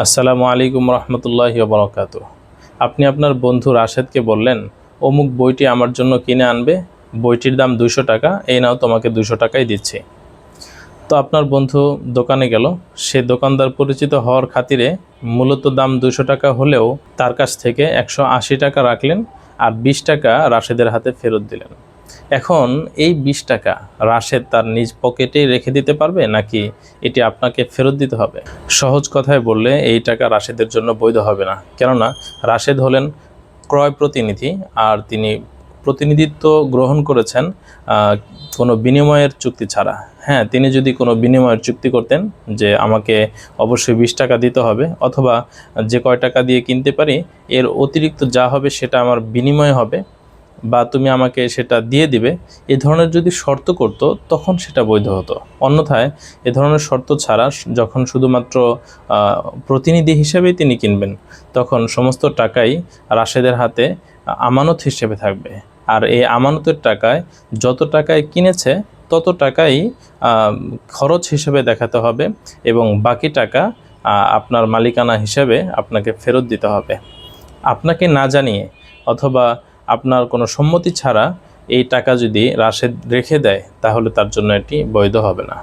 আসসালামু আলাইকুম রহমতুল্লাহি ওয়া বারাকাতুহু। আপনি আপনার বন্ধু রাশেদকে বললেন, অমুক বইটি আমার জন্য কিনে আনবে, বইটির দাম 200 টাকা, এই নাও তোমাকে 200 টাকাই দিচ্ছি। তো আপনার বন্ধু দোকানে গেল, সে দোকানদার পরিচিত হওয়ার খাতিরে মূলত দাম 200 টাকা হলেও তার কাছ থেকে 180 টাকা রাখলেন আর 20 টাকা রাশেদের হাতে ফেরত দিলেন। এখন এই 20 টাকা রাশেদ তার নিজ পকেটেই রেখে দিতে পারবে, নাকি এটি আপনাকে ফেরত দিতে হবে? সহজ কথায় বললে এই টাকা রাশেদের জন্য বৈধ হবে না, কেননা রাশেদ হলেন ক্রয় প্রতিনিধি, আর তিনি প্রতিনিধিত্ব গ্রহণ করেছেন কোনো বিনিময়ের চুক্তি ছাড়া। হ্যাঁ, তিনি যদি কোনো বিনিময়ের চুক্তি করতেন যে আমাকে অবশ্যই 20 টাকা দিতে হবে, অথবা যে কয় টাকা দিয়ে কিনতে পারি এর অতিরিক্ত যা হবে সেটা আমার বিনিময় হবে, বা তুমি আমাকে সেটা দিয়ে দিবে, এ ধরনের যদি শর্ত করত তখন সেটা বৈধ হতো। অন্যথায় এ ধরনের শর্ত ছাড়া যখন শুধুমাত্র প্রতিনিধি হিসেবেই তিনি কিনবেন, তখন সমস্ত টাকাই রাশেদের হাতে আমানত হিসেবে থাকবে। আর এই আমানতের টাকায় যত টাকায় কিনেছে তত টাকাই খরচ হিসেবে দেখাতে হবে, এবং বাকি টাকা আপনার মালিকানা হিসেবে আপনাকে ফেরত দিতে হবে। আপনাকে না জানিয়ে অথবা আপনার কোনো সম্মতি ছাড়া এই টাকা যদি রাশেদ রেখে দেয়, তাহলে তার জন্য এটি বৈধ হবে না।